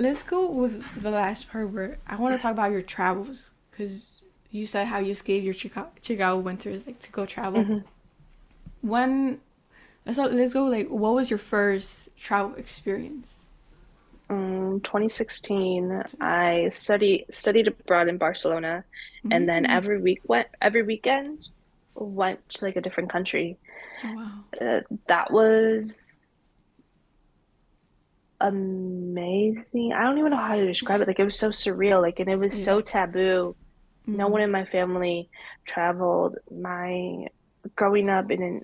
let's go with the last part where I want to talk about your travels because you said how you escaped your Chicago winters like to go travel. Hmm. When let's go like what was your first travel experience? 2016, 2016. I studied abroad in Barcelona, and then Mm. every weekend went to like a different country. Oh wow. That was amazing. I don't even know how to describe it. Like it was so surreal. Like and it was Yeah. so taboo. No one Mm. in my family traveled. My growing up in an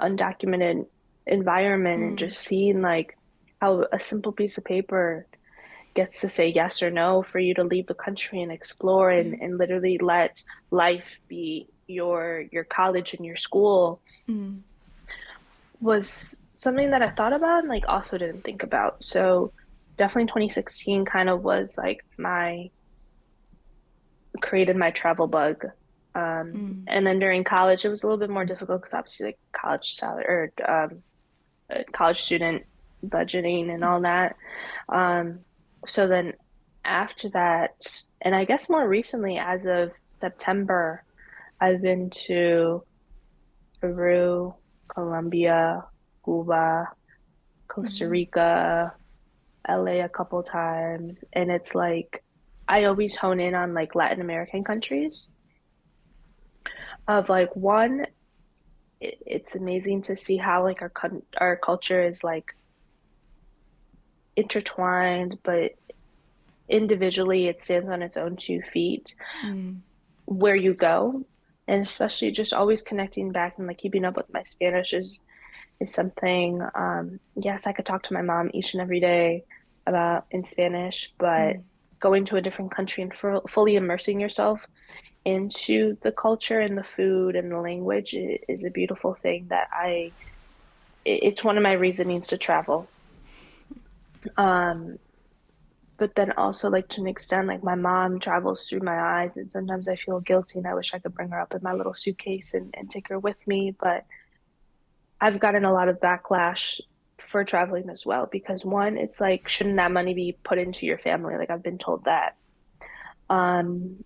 undocumented environment and Mm. just seeing like how a simple piece of paper gets to say yes or no for you to leave the country and explore Yeah. and literally let life be your college and your school Mm. was something that I thought about and like also didn't think about. So definitely 2016 kind of was like my created my travel bug. Mm. And then during college, it was a little bit more difficult because obviously like college salary or college student budgeting and all that. Um, so then after that, and I guess more recently, as of September, I've been to Peru, Colombia, Cuba, Costa Mm. Rica, LA a couple times, and it's like I always hone in on like Latin American countries of like one, it's amazing to see how like our culture is like intertwined, but individually it stands on its own 2 feet Mm. where you go. And especially just always connecting back and like keeping up with my Spanish is something yes, I could talk to my mom each and every day about in Spanish, but Mm. going to a different country and fully immersing yourself into the culture and the food and the language is a beautiful thing that it's one of my reasonings to travel. Um, but then also like to an extent, like my mom travels through my eyes, and sometimes I feel guilty and I wish I could bring her up in my little suitcase and take her with me. But I've gotten a lot of backlash for traveling as well because one, it's like, shouldn't that money be put into your family? Like I've been told that. Um,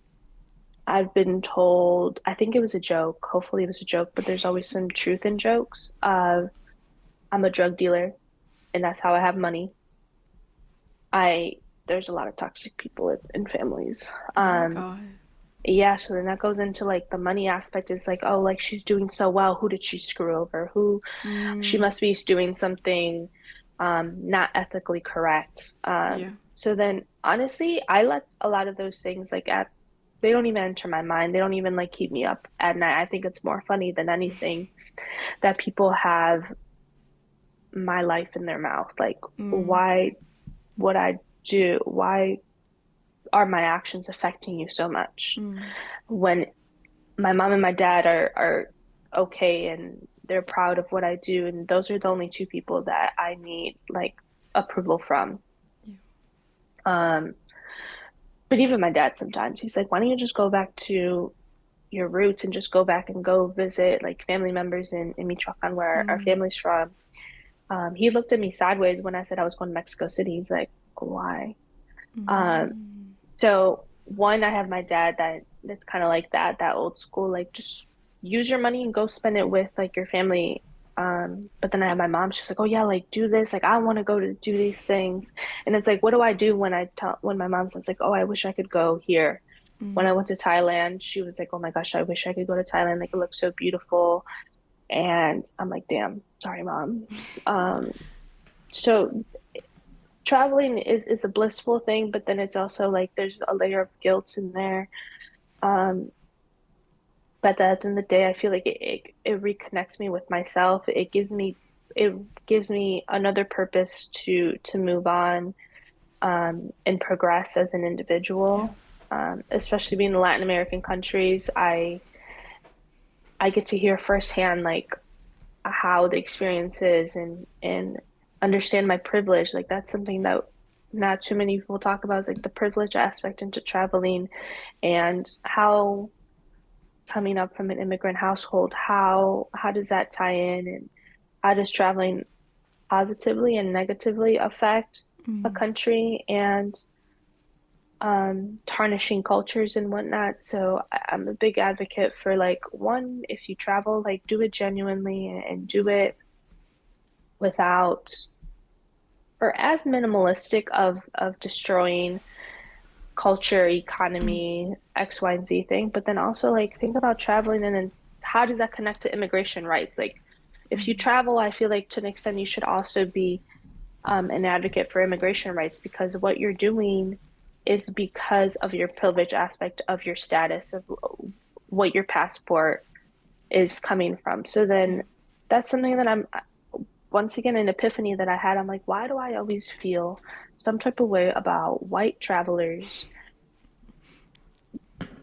I've been told, I think it was a joke. Hopefully it was a joke, but there's always some truth in jokes. I'm a drug dealer and that's how I have money. I there's a lot of toxic people in families. Oh my Um, god. yeah, so then that goes into like the money aspect is like, oh, like she's doing so well. Who did she screw over? Who she Mm. must be doing something not ethically correct. Yeah. So then honestly, I let a lot of those things like at they don't even enter my mind. They don't even like keep me up at night. I think it's more funny than anything that people have my life in their mouth. Like, Mm. why would I do? Why are my actions affecting you so much? Mm. When my mom and my dad are okay and they're proud of what I do, and those are the only two people that I need like approval from. Yeah. Um, but even my dad sometimes he's like, why don't you just go back to your roots and just go back and go visit like family members in Michoacan where our Mm. family's from. He looked at me sideways when I said I was going to Mexico City. He's like, why? Um, Mm. so one, I have my dad that's kind of like that old school, like just use your money and go spend it with like your family. But then I have my mom, she's like, oh yeah, like do this, like I want to go to do these things. And it's like, what do I do when when my mom says like, oh, I wish I could go here. When I Mm. went to Thailand, she was like, oh my gosh, I wish I could go to Thailand. Like it looks so beautiful. And I'm like, damn, sorry, mom. Um, so traveling is a blissful thing, but then it's also like there's a layer of guilt in there. Um, but at the end of the day, I feel like it reconnects me with myself. It gives me another purpose to move on and progress as an Yeah. individual. Especially being in Latin American countries, I get to hear firsthand like how the experience is and understand my privilege. Like that's something that not too many people talk about is like the privilege aspect into traveling and how coming up from an immigrant household, how does that tie in and how does traveling positively and negatively affect a country and tarnishing cultures and whatnot. So I'm a big advocate for like one, if you travel, like do it genuinely and do it without or as minimalistic of destroying culture, economy, X, Y, and Z thing. But then also like think about traveling and then how does that connect to immigration rights? Like if you travel, I feel like to an extent you should also be an advocate for immigration rights because what you're doing is because of your privilege aspect of your status of what your passport is coming from. So then that's something that I'm once again an epiphany that I had. I'm like, why do I always feel some type of way about white travelers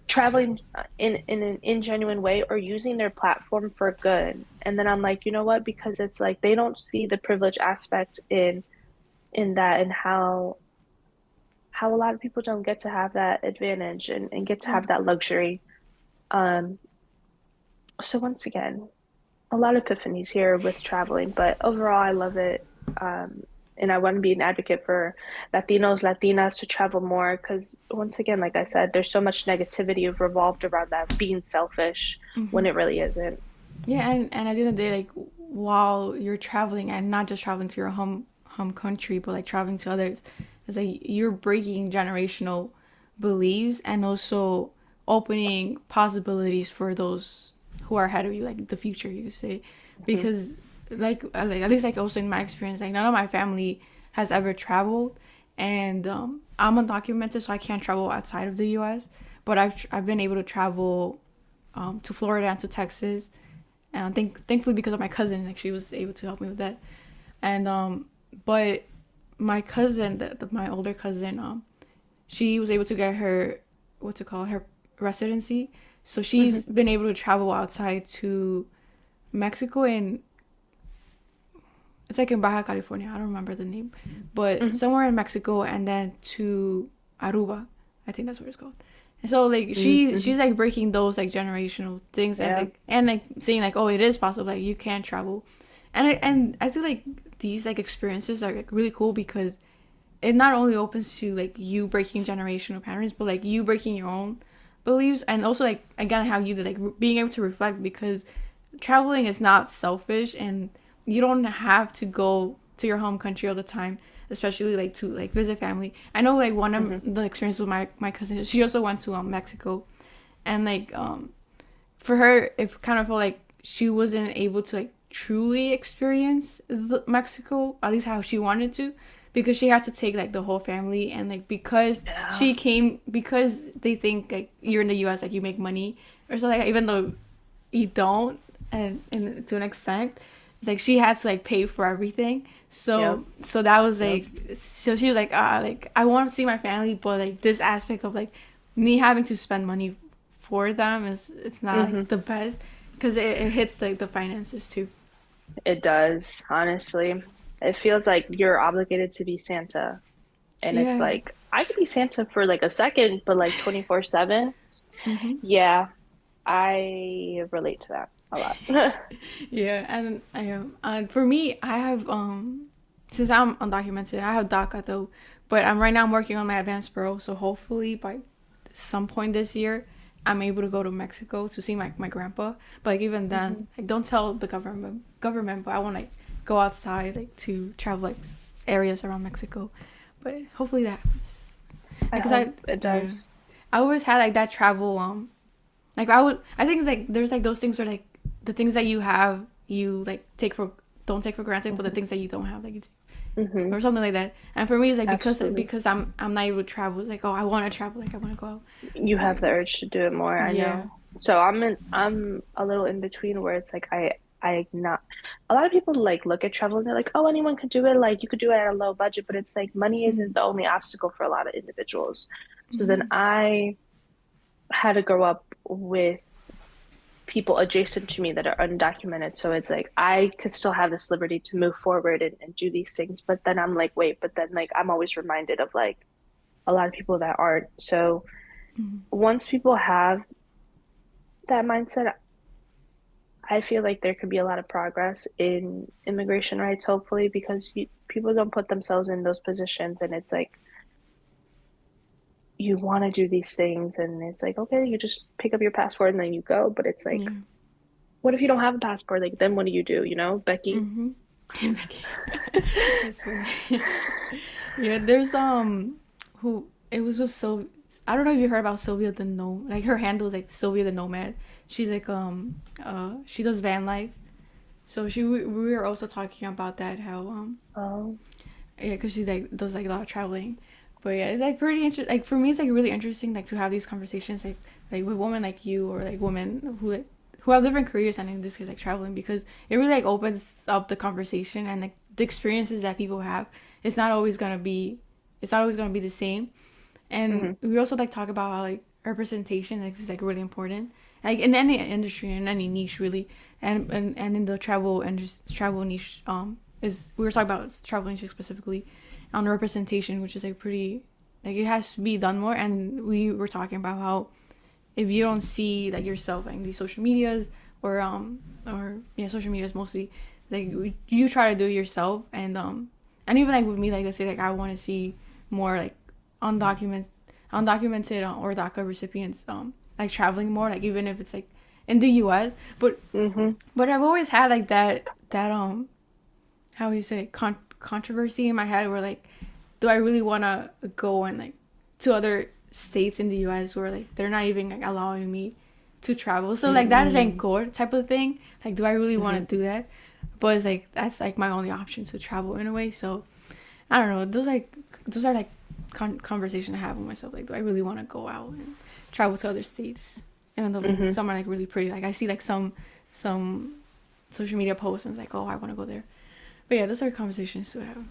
traveling in an ingenuine way or using their platform for good? And then I'm like, you know what? Because it's like they don't see the privilege aspect in that and how a lot of people don't get to have that advantage and get to Yeah. have that luxury. Um, so once again, a lot of epiphanies here with traveling, but overall, I love it. And I want to be an advocate for Latinos, Latinas to travel more because, once again, like I said, there's so much negativity revolved around that being selfish when it really isn't. Yeah, and at the end of the day, like while you're traveling and not just traveling to your home country, but like traveling to others, it's like you're breaking generational beliefs and also opening possibilities for those who are ahead of you, like the future, you could say, Mhm. because like at least like also in my experience, like none of my family has ever traveled, and I'm undocumented, so I can't travel outside of the U.S. But I've been able to travel to Florida and to Texas, and thankfully because of my cousin, like she was able to help me with that. And but my cousin, my older cousin, she was able to get her what's it called, her residency. So Mhm. she's been able to travel outside to Mexico, and it's like in Baja California. I don't remember the name, but Mhm. somewhere in Mexico, and then to Aruba. I think that's what it's called. And so like she's Mhm. like breaking those like generational things, Yeah. and like saying like, oh, it is possible, like you can travel. And I feel like these like experiences are like really cool because it not only opens to like you breaking generational patterns, but like you breaking your own beliefs, and also like again how you like being able to reflect, because traveling is not selfish, and you don't have to go to your home country all the time, especially like to like visit family. I know like one of Mhm. the experiences with my cousin, she also went to Mexico, and like for her it kind of felt like she wasn't able to like truly experience Mexico, at least how she wanted to, because she had to take like the whole family, and like because Yeah. she came, because they think like you're in the US, like you make money or something, like, even though you don't, and to an extent, it's like she had to like pay for everything. Yep. So that was Yep. like, so she was like I want to see my family, but like this aspect of like me having to spend money for them is, it's not like Mhm. the best, because it hits like the finances too. It does, honestly. It feels like you're obligated to be Santa. And it's Yeah. like, I could be Santa for like a second, but like 24/7. Mm-hmm. Yeah, I relate to that a lot. Yeah, and I am. And for me, I have since I'm undocumented, I have DACA though, but right now I'm working on my advanced parole. So hopefully by some point this year, I'm able to go to Mexico to see my grandpa. But like even then, Mhm. like don't tell the government, but I want to like go outside, like to travel like areas around Mexico. But hopefully that happens. I Because hope I it yeah, does. I always had like that travel like I think it's like there's like those things where like the things that you have, you like don't take for granted, but the Hmm. things that you don't have, like you take, Hmm. or something like that. And for me it's like Absolutely. because I'm not able to travel, it's like, oh, I want to travel, like I want to go out. You have But the urge to do it more, I yeah. know. So I'm a little in between where it's like I not a lot of people like look at travel and they're like, oh, anyone could do it, like you could do it at a low budget, but it's like money isn't the only obstacle for a lot of individuals. So then I had to grow up with people adjacent to me that are undocumented. So it's like I could still have this liberty to move forward and do these things. But then I'm like, wait, but then like I'm always reminded of like a lot of people that aren't. So once people have that mindset, I feel like there could be a lot of progress in immigration rights, hopefully, because people don't put themselves in those positions, and it's like you want to do these things, and it's like, okay, you just pick up your passport and then you go. But it's like, Yeah. what if you don't have a passport? Like, then what do you do? Becky? Mm-hmm. Becky. That's funny. Yeah, there's who it was with Sylvia. I don't know if you heard about Sylvia the Nomad. Like her handle is like Sylvia the Nomad. She's like she does van life. So we were also talking about that how Oh, yeah, because she like does like a lot of traveling. But yeah, it's like pretty interesting. Like for me, it's like really interesting like to have these conversations like with women like you or like women who have different careers and in this case like traveling, because it really like opens up the conversation and like the experiences that people have. It's not always gonna be it's not always gonna be the same. And hmm we also like talk about how like representation like, is like really important, like in any industry, in any niche really, and in the travel niche is we were talking about travel niche specifically on representation, which is like pretty like it has to be done more. And we were talking about how if you don't see like yourself like these social medias or yeah, social medias mostly, like you try to do it yourself. And even like with me, like let's say like I want to see more like undocumented undocumented or DACA recipients like traveling more, like even if it's like in the US. hmm But I've always had like that how you say controversy in my head where like do I really want to go and like to other states in the US where like they're not even like allowing me to travel. So like that hmm rencor type of thing, like do I really want hmm to do that? But it's like that's like my only option to travel in a way. So I don't know. Those are like conversation I have with myself. Like, do I really want to go out and travel to other states? Even though like hmm some are like really pretty. Like I see like some social media posts and it's like, oh, I want to go there. But yeah, those are conversations to have.